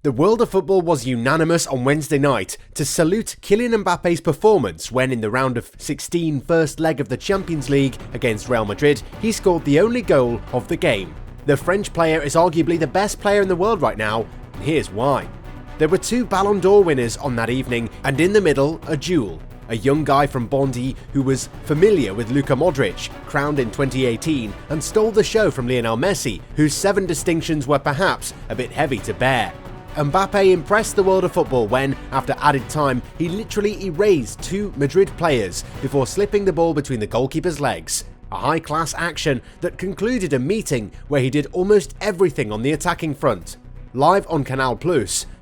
The world of football was unanimous on Wednesday night to salute Kylian Mbappé's performance when in the round of 16 first leg of the Champions League against Real Madrid, he scored the only goal of the game. The French player is arguably the best player in the world right now, and here's why. There were two Ballon d'Or winners on that evening, and in the middle, a duel. A young guy from Bondy who was familiar with Luka Modric, crowned in 2018, and stole the show from Lionel Messi, whose 7 distinctions were perhaps a bit heavy to bear. Mbappé impressed the world of football when, after added time, he literally erased 2 Madrid players before slipping the ball between the goalkeeper's legs. A high-class action that concluded a meeting where he did almost everything on the attacking front. Live on Canal+,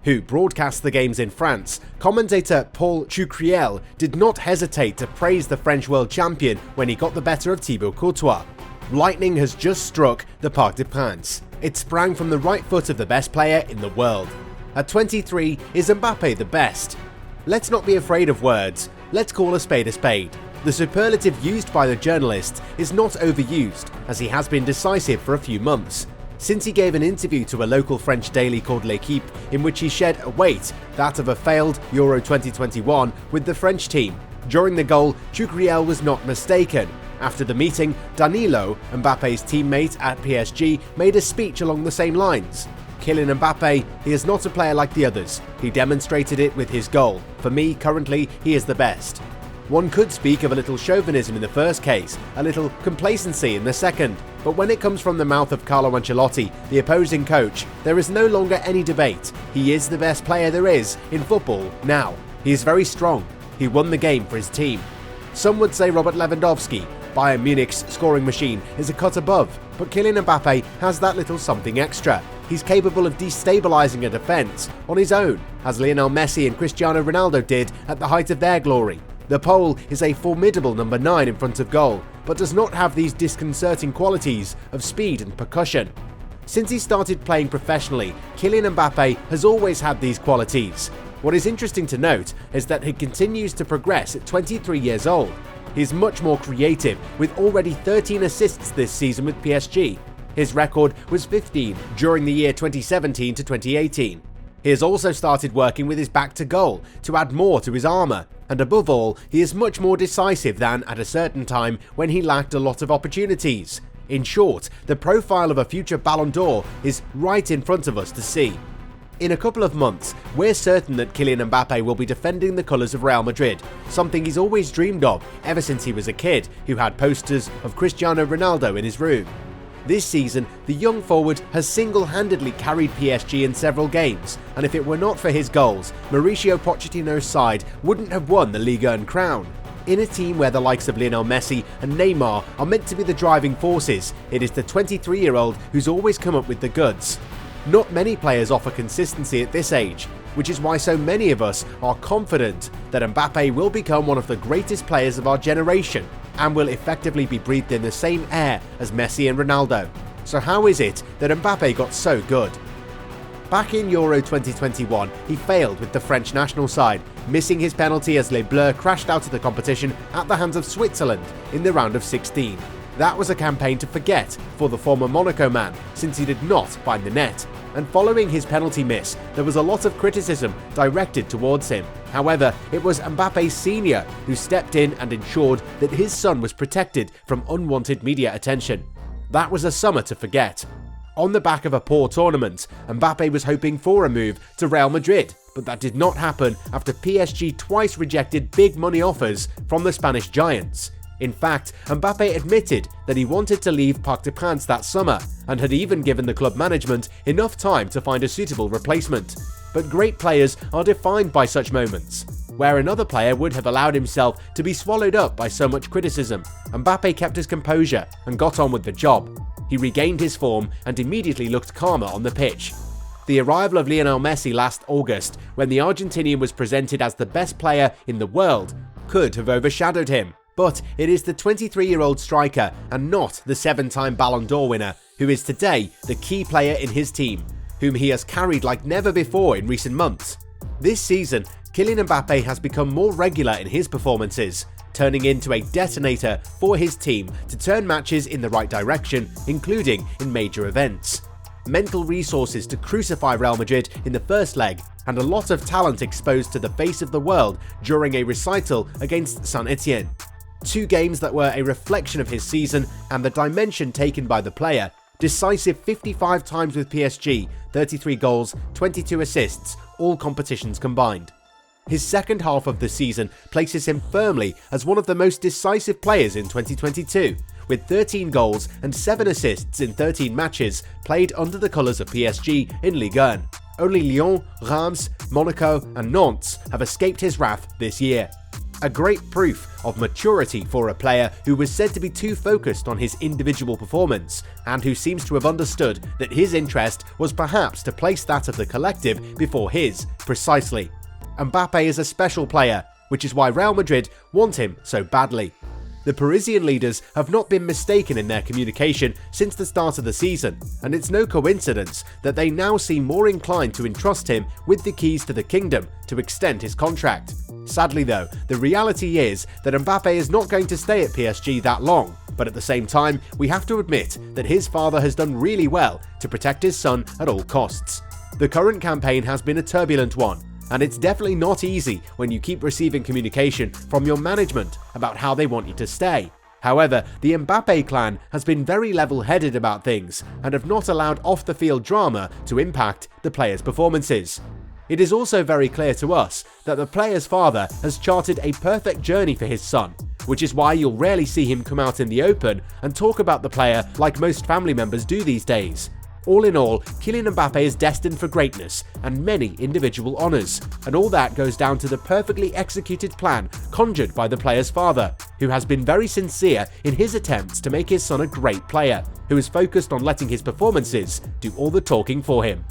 who broadcast the games in France, commentator Paul Chucriel did not hesitate to praise the French world champion when he got the better of Thibaut Courtois. Lightning has just struck the Parc des Princes. It sprang from the right foot of the best player in the world. At 23, is Mbappé the best? Let's not be afraid of words, let's call a spade a spade. The superlative used by the journalist is not overused, as he has been decisive for a few months. Since he gave an interview to a local French daily called L'Équipe, in which he shed a weight, that of a failed Euro 2021 with the French team. During the goal, Chucriel was not mistaken. After the meeting, Danilo, Mbappe's teammate at PSG, made a speech along the same lines. Kylian Mbappé, he is not a player like the others. He demonstrated it with his goal. For me, currently, he is the best. One could speak of a little chauvinism in the first case, a little complacency in the second, but when it comes from the mouth of Carlo Ancelotti, the opposing coach, there is no longer any debate. He is the best player there is in football now. He is very strong. He won the game for his team. Some would say Robert Lewandowski, Bayern Munich's scoring machine, is a cut above, but Kylian Mbappé has that little something extra. He's capable of destabilising a defence on his own, as Lionel Messi and Cristiano Ronaldo did at the height of their glory. The Pole is a formidable number 9 in front of goal, but does not have these disconcerting qualities of speed and percussion. Since he started playing professionally, Kylian Mbappé has always had these qualities. What is interesting to note is that he continues to progress at 23 years old. He's much more creative, with already 13 assists this season with PSG. His record was 15 during the year 2017 to 2018. He has also started working with his back to goal to add more to his armour, and above all, he is much more decisive than at a certain time when he lacked a lot of opportunities. In short, the profile of a future Ballon d'Or is right in front of us to see. In a couple of months, we're certain that Kylian Mbappé will be defending the colours of Real Madrid, something he's always dreamed of ever since he was a kid who had posters of Cristiano Ronaldo in his room. This season, the young forward has single-handedly carried PSG in several games, and if it were not for his goals, Mauricio Pochettino's side wouldn't have won the Ligue 1 crown. In a team where the likes of Lionel Messi and Neymar are meant to be the driving forces, it is the 23-year-old who's always come up with the goods. Not many players offer consistency at this age, which is why so many of us are confident that Mbappé will become one of the greatest players of our generation and will effectively be breathed in the same air as Messi and Ronaldo. So how is it that Mbappé got so good? Back in Euro 2021, he failed with the French national side, missing his penalty as Les Bleus crashed out of the competition at the hands of Switzerland in the round of 16. That was a campaign to forget for the former Monaco man, since he did not find the net. And following his penalty miss, there was a lot of criticism directed towards him. However, it was Mbappé Sr. who stepped in and ensured that his son was protected from unwanted media attention. That was a summer to forget. On the back of a poor tournament, Mbappé was hoping for a move to Real Madrid, but that did not happen after PSG twice rejected big money offers from the Spanish giants. In fact, Mbappé admitted that he wanted to leave Parc des Princes that summer and had even given the club management enough time to find a suitable replacement. But great players are defined by such moments. Where another player would have allowed himself to be swallowed up by so much criticism, Mbappé kept his composure and got on with the job. He regained his form and immediately looked calmer on the pitch. The arrival of Lionel Messi last August, when the Argentinian was presented as the best player in the world, could have overshadowed him. But it is the 23-year-old striker and not the 7-time Ballon d'Or winner who is today the key player in his team, whom he has carried like never before in recent months. This season, Kylian Mbappé has become more regular in his performances, turning into a detonator for his team to turn matches in the right direction, including in major events. mental resources to crucify Real Madrid in the first leg, and a lot of talent exposed to the face of the world during a recital against Saint-Etienne. 2 games that were a reflection of his season and the dimension taken by the player. Decisive 55 times with PSG, 33 goals, 22 assists, all competitions combined. His second half of the season places him firmly as one of the most decisive players in 2022, with 13 goals and 7 assists in 13 matches played under the colours of PSG in Ligue 1. Only Lyon, Reims, Monaco and Nantes have escaped his wrath this year. A great proof of maturity for a player who was said to be too focused on his individual performance, and who seems to have understood that his interest was perhaps to place that of the collective before his, precisely. Mbappé is a special player, which is why Real Madrid want him so badly. The Parisian leaders have not been mistaken in their communication since the start of the season, and it's no coincidence that they now seem more inclined to entrust him with the keys to the kingdom to extend his contract. Sadly though, the reality is that Mbappé is not going to stay at PSG that long, but at the same time, we have to admit that his father has done really well to protect his son at all costs. The current campaign has been a turbulent one, and it's definitely not easy when you keep receiving communication from your management about how they want you to stay. However, the Mbappé clan has been very level-headed about things and have not allowed off-the-field drama to impact the players' performances. It is also very clear to us that the player's father has charted a perfect journey for his son, which is why you'll rarely see him come out in the open and talk about the player like most family members do these days. All in all, Kylian Mbappé is destined for greatness and many individual honours, and all that goes down to the perfectly executed plan conjured by the player's father, who has been very sincere in his attempts to make his son a great player, who is focused on letting his performances do all the talking for him.